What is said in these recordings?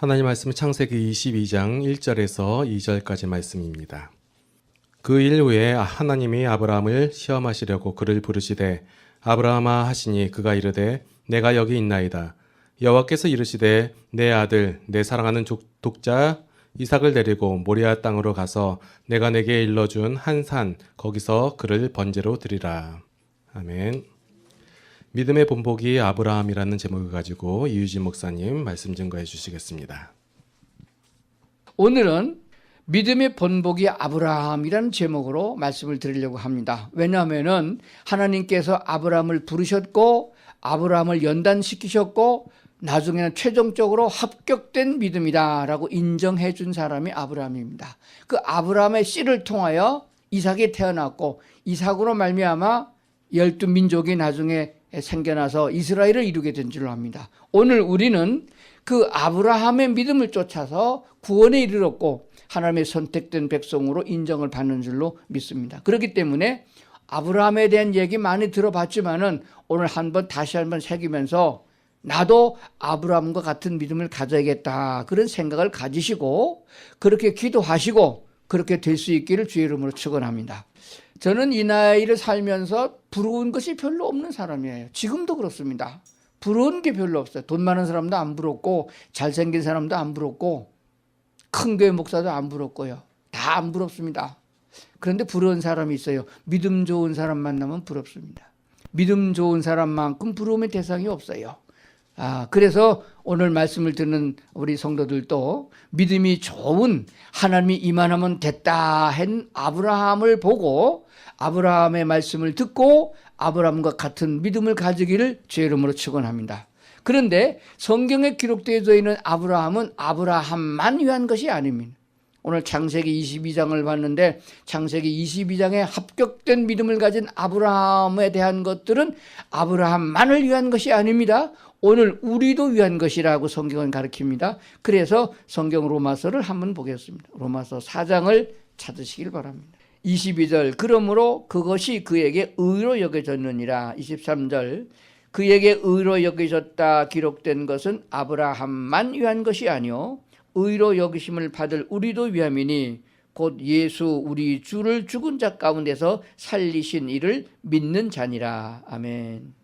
하나님 말씀은 창세기 22장 1절에서 2절까지 말씀입니다. 그 일 후에 하나님이 아브라함을 시험하시려고 그를 부르시되 아브라함아 하시니 그가 이르되 내가 여기 있나이다. 여호와께서 이르시되 내 아들 내 사랑하는 독자 이삭을 데리고 모리아 땅으로 가서 내가 내게 일러준 한 산 거기서 그를 번제로 드리라. 아멘. 믿음의 본보기 아브라함이라는 제목을 가지고 이유진 목사님 말씀 증거해 주시겠습니다. 오늘은 믿음의 본보기 아브라함이라는 제목으로 말씀을 드리려고 합니다. 왜냐하면 하나님께서 아브라함을 부르셨고 아브라함을 연단시키셨고 나중에는 최종적으로 합격된 믿음이다 라고 인정해 준 사람이 아브라함입니다. 그 아브라함의 씨를 통하여 이삭이 태어났고 이삭으로 말미암아 12민족이 나중에 생겨나서 이스라엘을 이루게 된 줄로 압니다. 오늘 우리는 그 아브라함의 믿음을 쫓아서 구원에 이르렀고 하나님의 선택된 백성으로 인정을 받는 줄로 믿습니다. 그렇기 때문에 아브라함에 대한 얘기 많이 들어봤지만은 오늘 다시 한번 새기면서 나도 아브라함과 같은 믿음을 가져야겠다 그런 생각을 가지시고 그렇게 기도하시고 그렇게 될 수 있기를 주의 이름으로 축원합니다. 저는 이 나이를 살면서 부러운 것이 별로 없는 사람이에요. 지금도 그렇습니다. 부러운 게 별로 없어요. 돈 많은 사람도 안 부럽고 잘생긴 사람도 안 부럽고 큰 교회 목사도 안 부럽고요. 다 안 부럽습니다. 그런데 부러운 사람이 있어요. 믿음 좋은 사람 만나면 부럽습니다. 믿음 좋은 사람만큼 부러움의 대상이 없어요. 그래서 오늘 말씀을 듣는 우리 성도들도 믿음이 좋은 하나님이 이만하면 됐다 한 아브라함을 보고 아브라함의 말씀을 듣고 아브라함과 같은 믿음을 가지기를 주의 이름으로 축원합니다. 그런데 성경에 기록되어 있는 아브라함은 아브라함만 위한 것이 아닙니다. 오늘 창세기 22장을 봤는데 창세기 22장에 합격된 믿음을 가진 아브라함에 대한 것들은 아브라함만을 위한 것이 아닙니다. 오늘 우리도 위한 것이라고 성경은 가르칩니다. 그래서 성경 로마서를 한번 보겠습니다. 로마서 4장을 찾으시길 바랍니다. 22절 그러므로 그것이 그에게 의로 여겨졌느니라. 23절 그에게 의로 여겨졌다 기록된 것은 아브라함만 위한 것이 아니요 의로 여기심을 받을 우리도 위함이니 곧 예수 우리 주를 죽은 자 가운데서 살리신 이를 믿는 자니라. 아멘.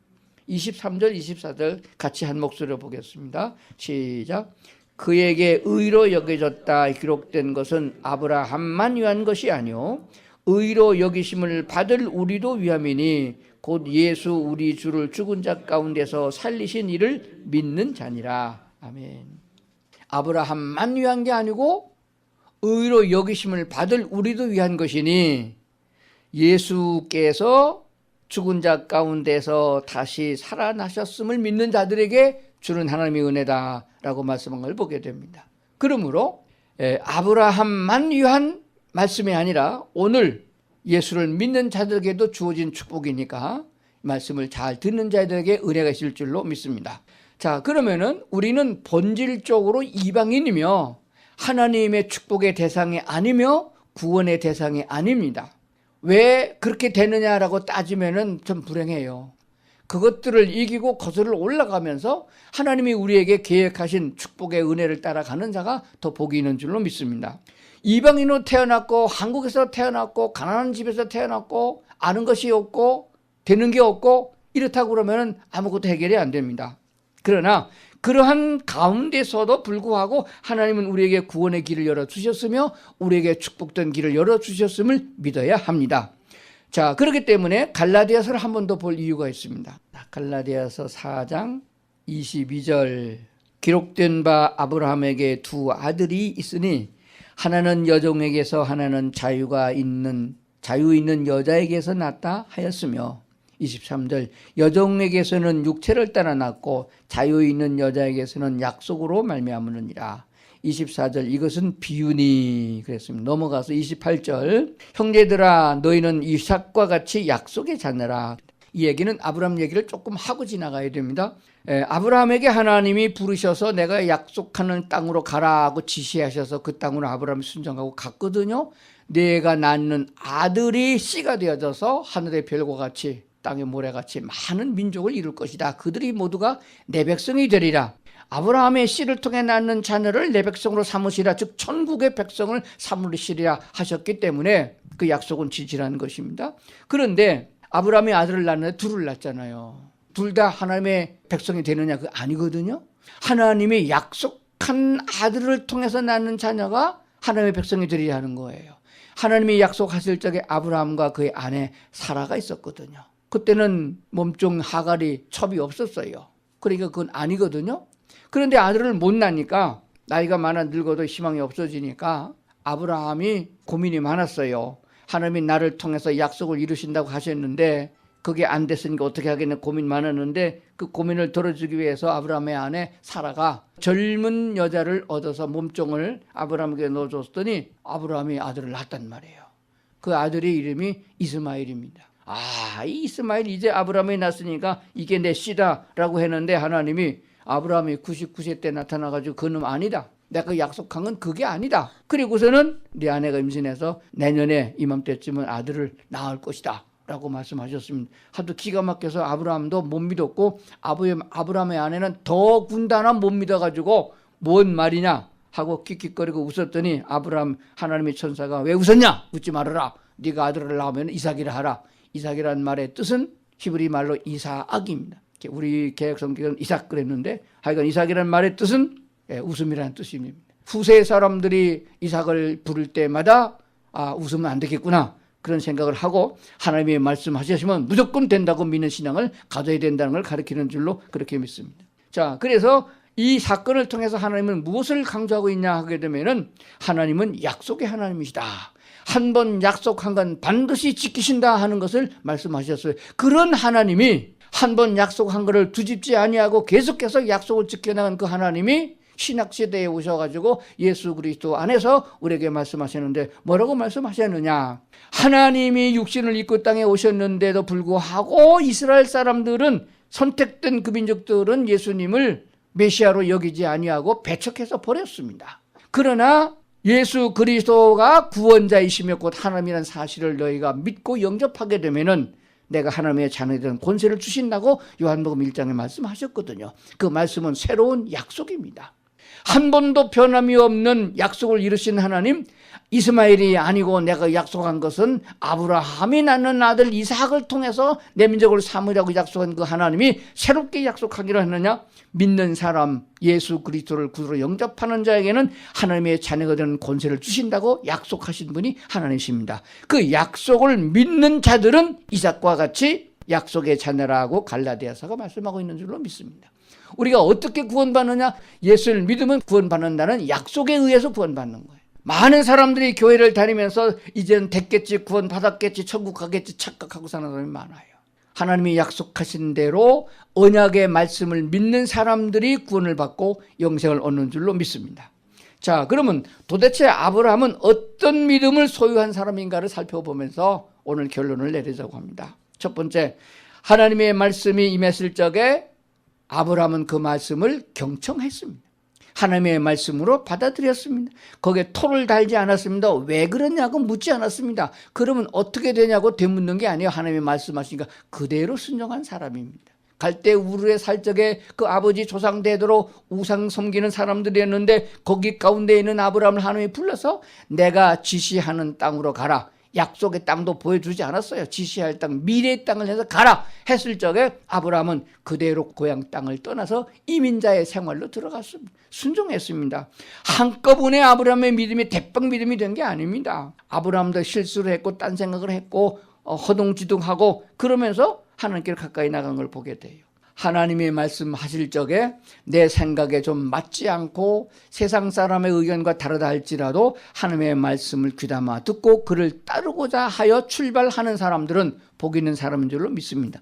23절 24절 같이 한 목소리로 보겠습니다. 시작. 그에게 의로 여겨졌다 기록된 것은 아브라함만 위한 것이 아니요 의로 여기심을 받을 우리도 위함이니 곧 예수 우리 주를 죽은 자 가운데서 살리신 이를 믿는 자니라. 아멘. 아브라함만 위한 게 아니고 의로 여기심을 받을 우리도 위한 것이니 예수께서 죽은 자 가운데서 다시 살아나셨음을 믿는 자들에게 주는 하나님의 은혜다라고 말씀한 걸 보게 됩니다. 그러므로 아브라함만 위한 말씀이 아니라 오늘 예수를 믿는 자들에게도 주어진 축복이니까 말씀을 잘 듣는 자들에게 은혜가 있을 줄로 믿습니다. 자, 그러면은 우리는 본질적으로 이방인이며 하나님의 축복의 대상이 아니며 구원의 대상이 아닙니다. 왜 그렇게 되느냐라고 따지면은 좀 불행해요. 그것들을 이기고 거슬러 올라가면서 하나님이 우리에게 계획하신 축복의 은혜를 따라가는 자가 더 복이 있는 줄로 믿습니다. 이방인으로 태어났고 한국에서 태어났고 가난한 집에서 태어났고 아는 것이 없고 되는 게 없고 이렇다고 그러면 아무것도 해결이 안 됩니다. 그러나 그러한 가운데서도 불구하고 하나님은 우리에게 구원의 길을 열어주셨으며 우리에게 축복된 길을 열어주셨음을 믿어야 합니다. 자, 그렇기 때문에 갈라디아서를 한 번 더 볼 이유가 있습니다. 갈라디아서 4장 22절 기록된 바 아브라함에게 두 아들이 있으니 하나는 여종에게서 하나는 자유 있는 여자에게서 났다 하였으며 23절 여종에게서는 육체를 따라 낳고 자유 있는 여자에게서는 약속으로 말미암으느니라. 24절 이것은 비유니 그랬습니다. 넘어가서 28절 형제들아 너희는 이삭과 같이 약속의 자녀라. 이 얘기는 아브라함 얘기를 조금 하고 지나가야 됩니다. 아브라함에게 하나님이 부르셔서 내가 약속하는 땅으로 가라고 지시하셔서 그 땅으로 아브라함이 순종하고 갔거든요. 내가 낳는 아들이 씨가 되어져서 하늘의 별과 같이 땅의 모래같이 많은 민족을 이룰 것이다. 그들이 모두가 내 백성이 되리라. 아브라함의 씨를 통해 낳는 자녀를 내 백성으로 삼으시라, 즉 천국의 백성을 삼으시리라 하셨기 때문에 그 약속은 지지라는 것입니다. 그런데 아브라함이 아들을 낳는데 둘을 낳잖아요. 둘 다 하나님의 백성이 되느냐? 그거 아니거든요. 하나님이 약속한 아들을 통해서 낳는 자녀가 하나님의 백성이 되리라 하는 거예요. 하나님이 약속하실 적에 아브라함과 그의 아내 사라가 있었거든요. 그때는 몸종 하갈이 첩이 없었어요. 그러니까 그건 아니거든요. 그런데 아들을 못 낳으니까 나이가 많아 늙어도 희망이 없어지니까 아브라함이 고민이 많았어요. 하나님이 나를 통해서 약속을 이루신다고 하셨는데 그게 안 됐으니까 어떻게 하겠냐 고민 많았는데 그 고민을 덜어주기 위해서 아브라함의 아내 사라가 젊은 여자를 얻어서 몸종을 아브라함에게 넣어줬더니 아브라함이 아들을 낳았단 말이에요. 그 아들의 이름이 이스마엘입니다. 이 이스마엘 이제 아브라함이 낳았으니까 이게 내 씨다라고 했는데 하나님이 아브라함이 99세 때 나타나가지고 그놈 아니다. 내가 약속한 건 그게 아니다. 그리고서는 네 아내가 임신해서 내년에 이맘때쯤은 아들을 낳을 것이다 라고 말씀하셨습니다. 하도 기가 막혀서 아브라함도 못 믿었고 아브라함의 아내는 더 군다나 못 믿어가지고 뭔 말이냐 하고 킥킥거리고 웃었더니 아브라함 하나님의 천사가 왜 웃었냐? 웃지 말아라. 네가 아들을 낳으면 이삭이라 하라. 이삭이라는 말의 뜻은 히브리 말로 이사악입니다. 우리 개혁 성경은 이삭 그랬는데 하여간 이삭이라는 말의 뜻은 웃음이라는 뜻입니다. 후세 사람들이 이삭을 부를 때마다 웃으면 안 되겠구나 그런 생각을 하고 하나님이 말씀하셨으면 무조건 된다고 믿는 신앙을 가져야 된다는 걸 가르치는 줄로 그렇게 믿습니다. 자, 그래서 이 사건을 통해서 하나님은 무엇을 강조하고 있냐 하게 되면은 하나님은 약속의 하나님이시다. 한 번 약속한 건 반드시 지키신다 하는 것을 말씀하셨어요. 그런 하나님이 한 번 약속한 것을 두집지 아니하고 계속해서 약속을 지켜나간 그 하나님이 신약시대에 오셔가지고 예수 그리스도 안에서 우리에게 말씀하셨는데 뭐라고 말씀하셨느냐? 하나님이 육신을 입고 땅에 오셨는데도 불구하고 이스라엘 사람들은 선택된 그 민족들은 예수님을 메시아로 여기지 아니하고 배척해서 버렸습니다. 그러나 예수 그리스도가 구원자이시며 곧 하나님이라는 사실을 너희가 믿고 영접하게 되면은 내가 하나님의 자녀에 대한 권세를 주신다고 요한복음 1장에 말씀하셨거든요. 그 말씀은 새로운 약속입니다. 한 번도 변함이 없는 약속을 이루신 하나님, 이스마엘이 아니고 내가 약속한 것은 아브라함이 낳는 아들 이삭을 통해서 내 민족을 삼으라고 약속한 그 하나님이 새롭게 약속하기로 했느냐? 믿는 사람 예수 그리스도를 구주로 영접하는 자에게는 하나님의 자녀가 되는 권세를 주신다고 약속하신 분이 하나님이십니다. 그 약속을 믿는 자들은 이삭과 같이 약속의 자녀라고 갈라디아서가 말씀하고 있는 줄로 믿습니다. 우리가 어떻게 구원받느냐? 예수를 믿으면 구원받는다는 약속에 의해서 구원받는 거예요. 많은 사람들이 교회를 다니면서 이제는 됐겠지, 구원받았겠지, 천국 가겠지 착각하고 사는 사람이 많아요. 하나님이 약속하신 대로 언약의 말씀을 믿는 사람들이 구원을 받고 영생을 얻는 줄로 믿습니다. 자, 그러면 도대체 아브라함은 어떤 믿음을 소유한 사람인가를 살펴보면서 오늘 결론을 내리자고 합니다. 첫 번째, 하나님의 말씀이 임했을 적에 아브라함은 그 말씀을 경청했습니다. 하나님의 말씀으로 받아들였습니다. 거기에 토를 달지 않았습니다. 왜 그러냐고 묻지 않았습니다. 그러면 어떻게 되냐고 되묻는 게 아니에요. 하나님이 말씀하시니까 그대로 순종한 사람입니다. 갈대 우르에 살 적에 그 아버지 조상 대대로 우상 섬기는 사람들이었는데 거기 가운데 있는 아브라함을 하나님이 불러서 내가 지시하는 땅으로 가라. 약속의 땅도 보여주지 않았어요. 지시할 땅, 미래의 땅을 해서 가라 했을 적에 아브라함은 그대로 고향 땅을 떠나서 이민자의 생활로 들어갔습니다. 순종했습니다. 한꺼번에 아브라함의 믿음이 대빵 믿음이 된 게 아닙니다. 아브라함도 실수를 했고 딴 생각을 했고 허둥지둥하고 그러면서 하나님께 가까이 나간 걸 보게 돼요. 하나님의 말씀하실 적에 내 생각에 좀 맞지 않고 세상 사람의 의견과 다르다 할지라도 하나님의 말씀을 귀담아 듣고 그를 따르고자 하여 출발하는 사람들은 복 있는 사람인 줄로 믿습니다.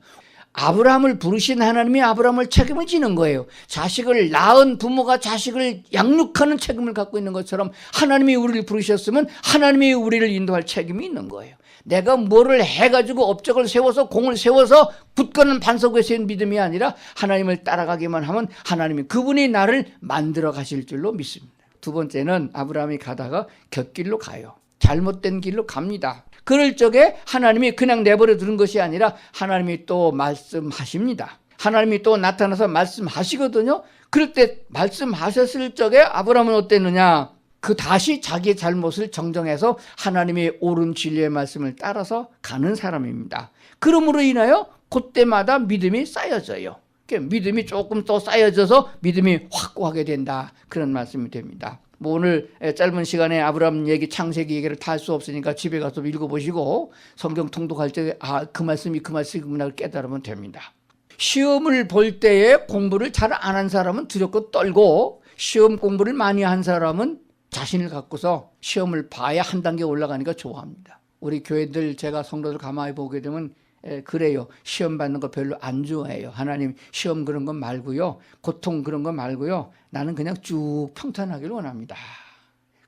아브라함을 부르신 하나님이 아브라함을 책임을 지는 거예요. 자식을 낳은 부모가 자식을 양육하는 책임을 갖고 있는 것처럼 하나님이 우리를 부르셨으면 하나님이 우리를 인도할 책임이 있는 거예요. 내가 뭐를 해가지고 업적을 세워서 공을 세워서 굳건한 반석 위에 세운 믿음이 아니라 하나님을 따라가기만 하면 하나님이 그분이 나를 만들어 가실 줄로 믿습니다. 두 번째는 아브라함이 가다가 곁길로 가요. 잘못된 길로 갑니다. 그럴 적에 하나님이 그냥 내버려 두는 것이 아니라 하나님이 또 말씀하십니다. 하나님이 또 나타나서 말씀하시거든요. 그럴 때 말씀하셨을 적에 아브라함은 어땠느냐? 그 다시 자기의 잘못을 정정해서 하나님의 옳은 진리의 말씀을 따라서 가는 사람입니다. 그러므로 인하여 그때마다 믿음이 쌓여져요. 믿음이 조금 더 쌓여져서 믿음이 확고하게 된다. 그런 말씀이 됩니다. 뭐 오늘 짧은 시간에 아브라함 얘기, 창세기 얘기를 다 할 수 없으니까 집에 가서 읽어보시고 성경 통독할 때 그 말씀이구나 깨달으면 됩니다. 시험을 볼 때에 공부를 잘 안 한 사람은 두렵고 떨고, 시험 공부를 많이 한 사람은 자신을 갖고서 시험을 봐야 한 단계 올라가니까 좋아합니다. 우리 교회들 제가 성도들 가만히 보게 되면 그래요. 시험 받는 거 별로 안 좋아해요. 하나님 시험 그런 거 말고요, 고통 그런 거 말고요, 나는 그냥 쭉 평탄하기를 원합니다.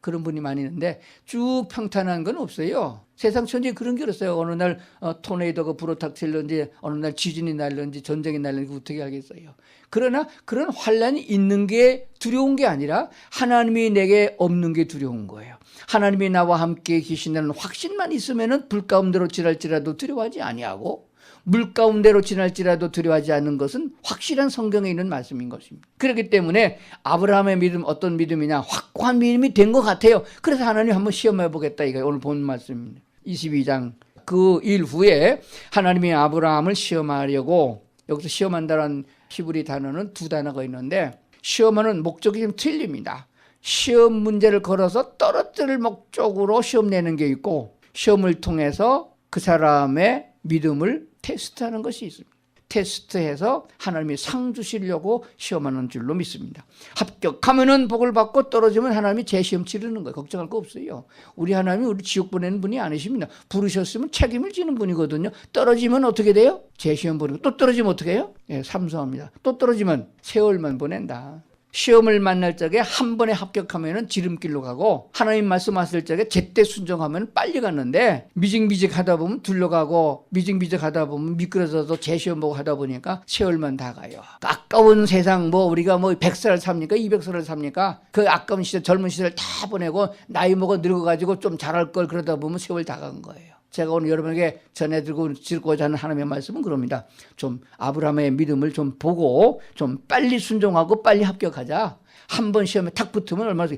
그런 분이 많이 있는데 쭉 평탄한 건 없어요. 세상 천지에 그런 게 없어요. 어느 날 토네이도가 불어닥칠런지, 어느 날 지진이 날런지, 전쟁이 날런지 어떻게 알겠어요. 그러나 그런 환란이 있는 게 두려운 게 아니라 하나님이 내게 없는 게 두려운 거예요. 하나님이 나와 함께 계신다는 확신만 있으면은 불 가운데로 지날지라도 두려워하지 아니하고, 물 가운데로 지날지라도 두려워하지 않는 것은 확실한 성경에 있는 말씀인 것입니다. 그렇기 때문에 아브라함의 믿음, 어떤 믿음이냐, 확고한 믿음이 된 것 같아요. 그래서 하나님 한번 시험해 보겠다, 이거 오늘 본 말씀입니다. 22장 그 일 후에 하나님이 아브라함을 시험하려고, 여기서 시험한다는 히브리 단어는 두 단어가 있는데 시험하는 목적이 좀 틀립니다. 시험 문제를 걸어서 떨어뜨릴 목적으로 시험 내는 게 있고, 시험을 통해서 그 사람의 믿음을 테스트하는 것이 있습니다. 테스트해서 하나님이 상 주시려고 시험하는 줄로 믿습니다. 합격하면은 복을 받고 떨어지면 하나님이 재시험 치르는 거예요. 걱정할 거 없어요. 우리 하나님이 우리 지옥 보내는 분이 아니십니다. 부르셨으면 책임을 지는 분이거든요. 떨어지면 어떻게 돼요? 재시험 보내고, 또 떨어지면 어떻게 해요? 삼수합니다. 또 떨어지면 세월만 보낸다. 시험을 만날 적에 한 번에 합격하면 지름길로 가고, 하나님 말씀하실 적에 제때 순종하면 빨리 갔는데, 미직미직 하다 보면 둘러가고, 미직미직 하다 보면 미끄러져서 재시험 보고 하다 보니까 세월만 다 가요. 아까운 세상, 우리가 100살을 삽니까? 200살을 삽니까? 그 아까운 시절, 젊은 시절 다 보내고 나이 먹어 늙어가지고 좀 잘할 걸 그러다 보면 세월 다 간 거예요. 제가 오늘 여러분에게 전해드리고자 하는 하나님의 말씀은 그럽니다. 좀 아브라함의 믿음을 좀 보고 좀 빨리 순종하고 빨리 합격하자. 한 번 시험에 탁 붙으면 얼마나,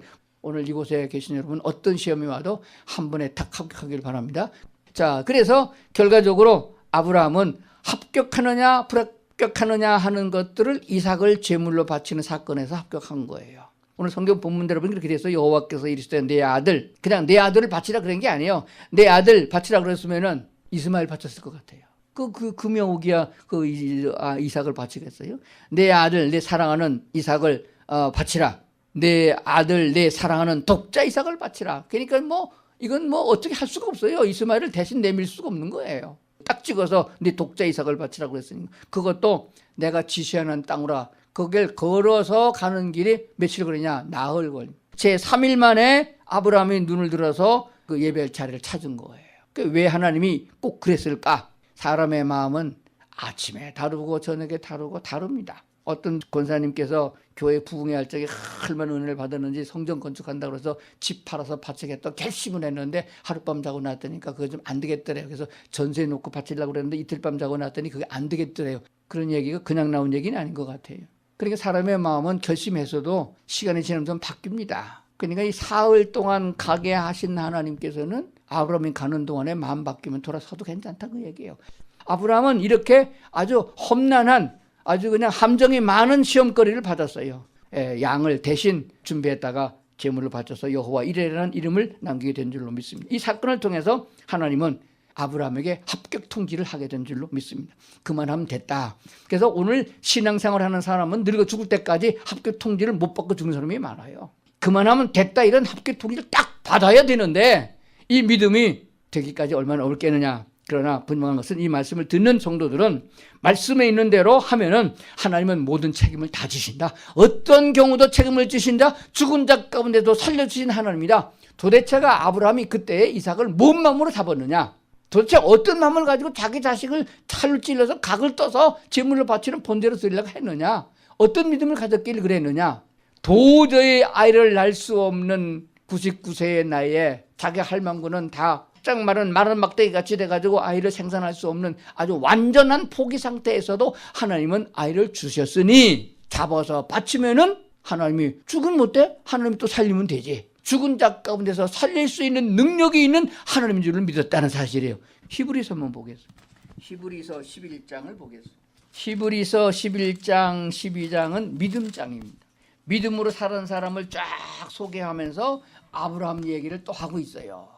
오늘 이곳에 계신 여러분 어떤 시험이 와도 한 번에 탁 합격하길 바랍니다. 자, 그래서 결과적으로 아브라함은 합격하느냐 불합격하느냐 하는 것들을 이삭을 제물로 바치는 사건에서 합격한 거예요. 오늘 성경 본문대로 보면 그렇게 됐어요. 여호와께서 이르시되 내 아들, 그냥 내 아들을 바치라 그런 게 아니에요. 내 아들 바치라 그랬으면은 이스마엘 바쳤을 것 같아요. 그 명옥이야 이삭을 바치겠어요? 내 아들, 내 사랑하는 이삭을 바치라. 내 아들, 내 사랑하는 독자 이삭을 바치라. 그러니까 이건 어떻게 할 수가 없어요. 이스마엘을 대신 내밀 수가 없는 거예요. 딱 찍어서 네 독자 이삭을 바치라 그랬으니까. 그것도 내가 지시하는 땅으로, 거길 걸어서 가는 길이 며칠 걸리냐? 나흘 걸리. 제 3일 만에 아브라함이 눈을 들어서 그 예배할 자리를 찾은 거예요. 왜 하나님이 꼭 그랬을까? 사람의 마음은 아침에 다르고 저녁에 다르고 다릅니다. 어떤 권사님께서 교회 부흥회 할 적에 얼마나 은혜를 받았는지 성전 건축한다고 해서 집 팔아서 바치겠다 결심을 했는데 하룻밤 자고 났더니까 그거 좀 안 되겠더래요. 그래서 전세 놓고 바치려고 그랬는데 이틀 밤 자고 났더니 그게 안 되겠더래요. 그런 얘기가 그냥 나온 얘기는 아닌 것 같아요. 그러니까 사람의 마음은 결심했어도 시간이 지나면서 바뀝니다. 그러니까 이 사흘 동안 가게 하신 하나님께서는 아브라함이 가는 동안에 마음 바뀌면 돌아서도 괜찮다 그 얘기예요. 아브라함은 이렇게 아주 험난한, 아주 그냥 함정이 많은 시험거리를 받았어요. 양을 대신 준비했다가 제물을 바쳐서 여호와 이레라는 이름을 남기게 된 줄로 믿습니다. 이 사건을 통해서 하나님은 아브라함에게 합격 통지를 하게 된 줄로 믿습니다. 그만하면 됐다. 그래서 오늘 신앙생활 하는 사람은 늙어 죽을 때까지 합격 통지를 못 받고 죽는 사람이 많아요. 그만하면 됐다 이런 합격 통지를 딱 받아야 되는데 이 믿음이 되기까지 얼마나 어렵겠느냐. 그러나 분명한 것은 이 말씀을 듣는 성도들은 말씀에 있는 대로 하면은 하나님은 모든 책임을 다 지신다. 어떤 경우도 책임을 지신다. 죽은 자 가운데도 살려주신 하나님이다. 도대체가 아브라함이 그때 이삭을 뭔 마음으로 잡았느냐. 도대체 어떤 마음을 가지고 자기 자식을 칼로 찔러서 각을 떠서 제물로 바치는 본대로 드리려고 했느냐. 어떤 믿음을 가졌길 그랬느냐. 도저히 아이를 낳을 수 없는 99세의 나이에 자기 할망구는 다 짝 마른 막대기 같이 돼가지고 아이를 생산할 수 없는 아주 완전한 포기 상태에서도 하나님은 아이를 주셨으니 잡아서 바치면은 하나님이 죽으면 못 돼? 하나님이 또 살리면 되지. 죽은 자 가운데서 살릴 수 있는 능력이 있는 하나님인 줄을 믿었다는 사실이에요. 히브리서 한번 보겠습니다. 히브리서 11장을 보겠습니다. 히브리서 11장 12장은 믿음장입니다. 믿음으로 살은 사람을 쫙 소개하면서 아브라함 얘기를 또 하고 있어요.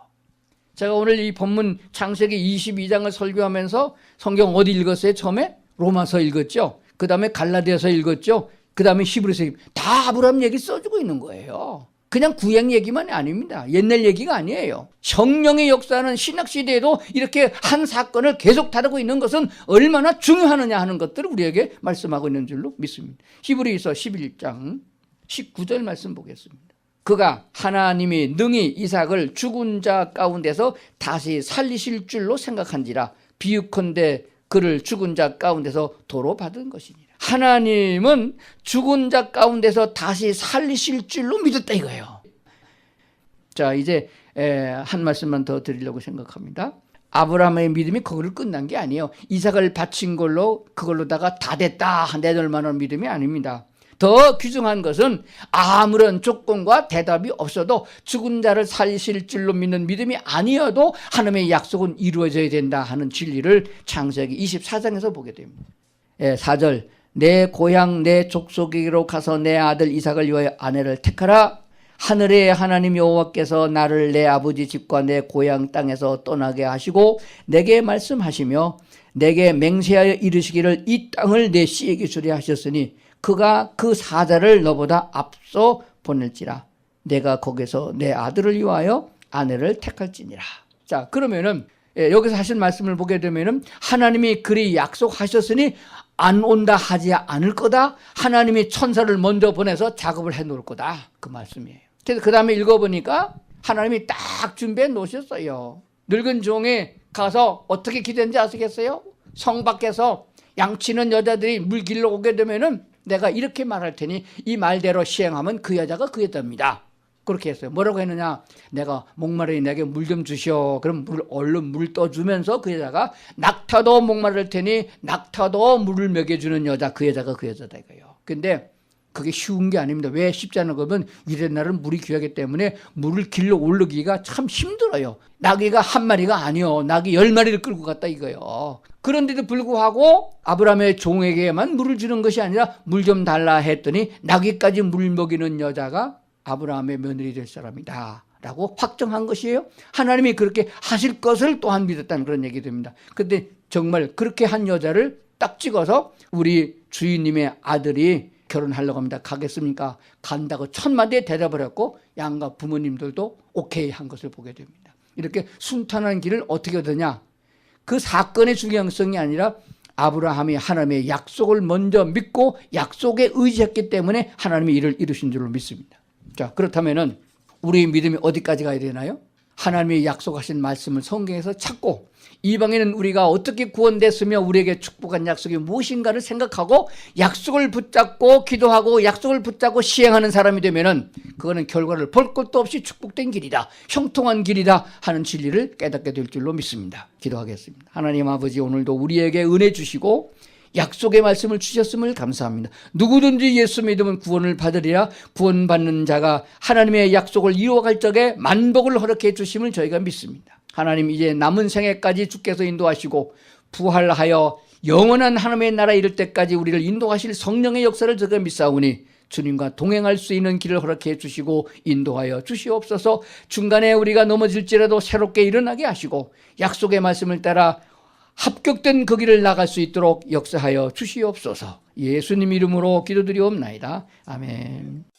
제가 오늘 이 본문 창세기 22장을 설교하면서 성경 어디 읽었어요? 처음에 로마서 읽었죠. 그 다음에 갈라디아서 읽었죠. 그 다음에 히브리서 다 아브라함 얘기 써주고 있는 거예요. 그냥 구약 얘기만이 아닙니다. 옛날 얘기가 아니에요. 성령의 역사는 신학시대에도 이렇게 한 사건을 계속 다루고 있는 것은 얼마나 중요하느냐 하는 것들을 우리에게 말씀하고 있는 줄로 믿습니다. 히브리서 11장 19절 말씀 보겠습니다. 그가 하나님이 능히 이삭을 죽은 자 가운데서 다시 살리실 줄로 생각한지라 비유컨대 그를 죽은 자 가운데서 도로 받은 것이니라. 하나님은 죽은 자 가운데서 다시 살리실 줄로 믿었다 이거예요. 자, 이제 한 말씀만 더 드리려고 생각합니다. 아브라함의 믿음이 거기를 끝난 게 아니에요. 이삭을 바친 걸로 그걸로다가 다 됐다 내놓을 만한 믿음이 아닙니다. 더 귀중한 것은 아무런 조건과 대답이 없어도 죽은 자를 살리실 줄로 믿는 믿음이 아니어도 하나님의 약속은 이루어져야 된다 하는 진리를 창세기 24장에서 보게 됩니다. 4절 내 고향 내 족속에게로 가서 내 아들 이삭을 위하여 아내를 택하라. 하늘의 하나님 여호와께서 나를 내 아버지 집과 내 고향 땅에서 떠나게 하시고 내게 말씀하시며 내게 맹세하여 이르시기를 이 땅을 내 씨에게 주려 하셨으니 그가 그 사자를 너보다 앞서 보낼지라. 내가 거기서 내 아들을 위하여 아내를 택할지니라. 자, 그러면은 여기서 하신 말씀을 보게 되면은 하나님이 그리 약속하셨으니 안 온다 하지 않을 거다. 하나님이 천사를 먼저 보내서 작업을 해 놓을 거다. 그 말씀이에요. 그래서 그 다음에 읽어보니까 하나님이 딱 준비해 놓으셨어요. 늙은 종에 가서 어떻게 기도했는지 아시겠어요? 성 밖에서 양치는 여자들이 물 길러 오게 되면은 내가 이렇게 말할 테니 이 말대로 시행하면 그 여자가 그 여자입니다. 그렇게 했어요. 뭐라고 했느냐? 내가 목마르니 내게 물 좀 주시오. 그럼 얼른 물 떠주면서 그 여자가 낙타도 목마를 테니 낙타도 물을 먹여주는 여자, 그 여자가 그 여자다 이거예요. 근데 그게 쉬운 게 아닙니다. 왜 쉽지 않은 거면 이런 날은 물이 귀하기 때문에 물을 길러 오르기가 참 힘들어요. 나귀가 한 마리가 아니요. 나귀 10마리를 끌고 갔다 이거예요. 그런데도 불구하고 아브라함의 종에게만 물을 주는 것이 아니라 물 좀 달라 했더니 나귀까지 물 먹이는 여자가 아브라함의 며느리 될 사람이다 라고 확정한 것이에요. 하나님이 그렇게 하실 것을 또한 믿었다는 그런 얘기 됩니다. 그런데 정말 그렇게 한 여자를 딱 찍어서 우리 주인님의 아들이 결혼하려고 합니다. 가겠습니까? 간다고 천마디에 대답을 했고 양가 부모님들도 오케이 한 것을 보게 됩니다. 이렇게 순탄한 길을 어떻게 얻느냐? 그 사건의 중요성이 아니라 아브라함이 하나님의 약속을 먼저 믿고 약속에 의지했기 때문에 하나님이 이를 이루신 줄로 믿습니다. 자, 그렇다면은 우리의 믿음이 어디까지 가야 되나요? 하나님이 약속하신 말씀을 성경에서 찾고 이방인은 우리가 어떻게 구원됐으며 우리에게 축복한 약속이 무엇인가를 생각하고 약속을 붙잡고 기도하고 약속을 붙잡고 시행하는 사람이 되면은 그거는 결과를 볼 것도 없이 축복된 길이다, 형통한 길이다 하는 진리를 깨닫게 될 줄로 믿습니다. 기도하겠습니다. 하나님 아버지, 오늘도 우리에게 은혜 주시고 약속의 말씀을 주셨음을 감사합니다. 누구든지 예수 믿으면 구원을 받으리라. 구원받는 자가 하나님의 약속을 이루어갈 적에 만복을 허락해 주심을 저희가 믿습니다. 하나님, 이제 남은 생애까지 주께서 인도하시고 부활하여 영원한 하나님의 나라에 이를 때까지 우리를 인도하실 성령의 역사를 저희가 믿사오니 주님과 동행할 수 있는 길을 허락해 주시고 인도하여 주시옵소서. 중간에 우리가 넘어질지라도 새롭게 일어나게 하시고 약속의 말씀을 따라 합격된 그 길을 나갈 수 있도록 역사하여 주시옵소서. 예수님 이름으로 기도드리옵나이다. 아멘.